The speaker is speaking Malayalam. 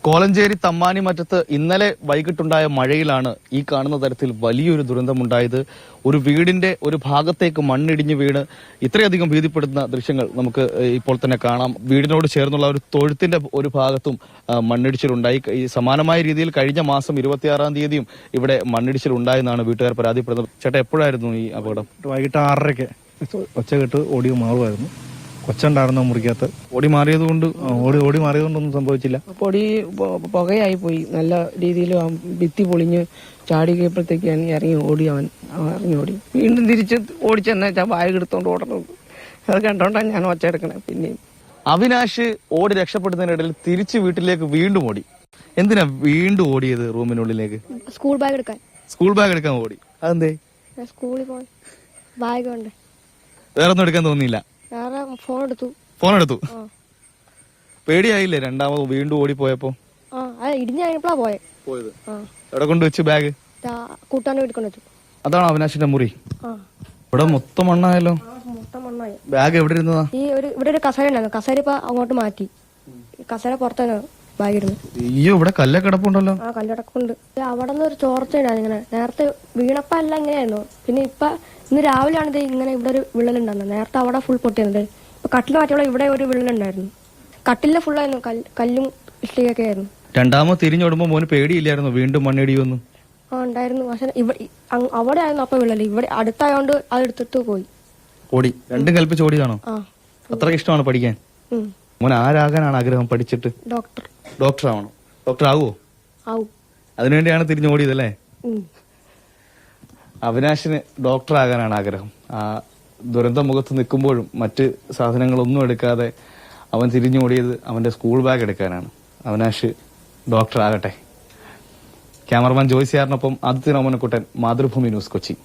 കോലഞ്ചേരി തമ്മാനിമറ്റത്ത് ഇന്നലെ വൈകിട്ടുണ്ടായ മഴയിലാണ് ഈ കാണുന്ന തരത്തിൽ വലിയൊരു ദുരന്തമുണ്ടായത്. ഒരു വീടിന്റെ ഒരു ഭാഗത്തേക്ക് മണ്ണിടിഞ്ഞു വീണ് ഇത്രയധികം ഭീതിപ്പെടുത്തുന്ന ദൃശ്യങ്ങൾ നമുക്ക് ഇപ്പോൾ തന്നെ കാണാം. വീടിനോട് ചേർന്നുള്ള ഒരു തൊഴുത്തിന്റെ ഒരു ഭാഗത്തും മണ്ണിടിച്ചിലുണ്ടായി. സമാനമായ രീതിയിൽ കഴിഞ്ഞ മാസം 26-ാം തീയതിയും ഇവിടെ മണ്ണിടിച്ചിലുണ്ടായെന്നാണ് വീട്ടുകാർ പരാതിപ്പെടുന്നത്. ചേട്ടാ, എപ്പോഴായിരുന്നു ഈ അപകടം? വൈകിട്ട് 6:30 ഒച്ച കേട്ട് ഓടി മാറുമായിരുന്നു. കൊച്ചുണ്ടായിരുന്ന മുറിക്കകത്ത് ഓടി മാറിയതുകൊണ്ട് ഓടി മാറിയതുകൊണ്ടൊന്നും സംഭവിച്ചില്ല. പൊടി പുകയായി പോയി. നല്ല രീതിയിൽ ഭിത്തി പൊളിഞ്ഞ് ചാടിക്കപ്പോഴത്തേക്ക് ഇറങ്ങി ഓടി. അവൻ ഇറങ്ങി ഓടി. വീണ്ടും തിരിച്ച് ഓടിച്ചെന്ന് വെച്ചാൽ ബാഗ് എടുത്തോണ്ട് ഓടണത്. അത് കണ്ടോണ്ടാണ് ഞാൻ ഒച്ച എടുക്കണേ. പിന്നെയും അവിനാശ് ഓടി രക്ഷപ്പെടുന്നതിനിടയിൽ തിരിച്ച് വീട്ടിലേക്ക് വീണ്ടും ഓടി. എന്തിനാ വീണ്ടും ഓടിയത് റൂമിനുള്ളിലേക്ക്? സ്കൂൾ ബാഗ് എടുക്കാൻ ഓടി. അതെന്തേ? സ്കൂളിൽ പോയി ബാഗ് ഉണ്ട്. വേറെ ഒന്നും എടുക്കാൻ തോന്നിയില്ല? ഫോൺ എടുത്തു. പേടിയായില്ലേ രണ്ടാമത് വീണ്ടും ഓടിപ്പോയപ്പോ? ഇടിഞ്ഞ കഴിഞ്ഞപ്പോഴാ പോയത്. എവിടെ കൊണ്ടുവച്ചു ബാഗ്? കൂട്ടാൻ വീട്ടിൽ വെച്ചു. അതാണോ അവിനാശിന്റെ മുറി? ഇവിടെ മൊത്തം മണ്ണായല്ലോ. ബാഗ് എവിടെ ഇരുന്നതാ? ഇവിടെ ഒരു കസേര ഉണ്ടായിരുന്നു. കസേര ഇപ്പൊ അങ്ങോട്ട് മാറ്റി. കസേര പുറത്താണ് ബാഗ് ഇരുന്നത്. അയ്യോ, ഇവിടെ കല്ലൊക്കെ കിടപ്പുണ്ടല്ലോ. കല്ലടക്കുണ്ട്. അവിടെ നിന്ന് ഒരു ചോർച്ചയാണ്. ഇങ്ങനെ നേരത്തെ വീണപ്പോ എല്ലാം ഇങ്ങനെയായിരുന്നു. പിന്നെ ഇന്ന് രാവിലെയാണ് ഇത് ഇങ്ങനെ ഇവിടെ ഒരു വിള്ളലുണ്ടായിരുന്നത്. നേരത്തെ അവിടെ ഫുൾ പൊട്ടിയത്. ഇപ്പൊ കട്ടിൽ മാറ്റിയുള്ള ഇവിടെ ഒരു വിള്ളലുണ്ടായിരുന്നു. കട്ടിലെ ഫുള്ളായിരുന്നു കല്ലും ഇഷ്ടികയൊക്കെ ആയിരുന്നു. രണ്ടാമത് തിരിഞ്ഞോടുമ്പോ മോന് പേടിയില്ലായിരുന്നു വീണ്ടും മണ്ണിടിയൊന്നും? ഉണ്ടായിരുന്നു. പക്ഷെ അവിടെ ആയിരുന്നു അപ്പൊ വിള്ളല്. ഇവിടെ അടുത്തായോണ്ട് അത് എടുത്തിട്ട് പോയി ഓടി. രണ്ടും കൽപ്പിച്ച് ഓടിയതാണോ? അത്രയ്ക്ക് ഇഷ്ടമാണ് പഠിക്കാൻ? മോൻ ആരാകാനാണ് ആഗ്രഹം പഠിച്ചിട്ട്? ഡോക്ടർ ആവണം. ഡോക്ടർ ആവുമോ? അതിനുവേണ്ടിയാണ് തിരിഞ്ഞോടിയതല്ലേ? അവിനാശിന് ഡോക്ടർ ആകാനാണ് ആഗ്രഹം. ആ ദുരന്ത മുഖത്ത് നിൽക്കുമ്പോഴും മറ്റ് സാധനങ്ങളൊന്നും എടുക്കാതെ അവൻ തിരിഞ്ഞോടിയത് അവന്റെ സ്കൂൾ ബാഗ് എടുക്കാനാണ്. അവിനാശ് ഡോക്ടർ ആകട്ടെ. ക്യാമറമാൻ ജോയ്സിയാറിനൊപ്പം ആദിത്യ രാമനക്കുട്ടൻ, മാതൃഭൂമി ന്യൂസ്, കൊച്ചി.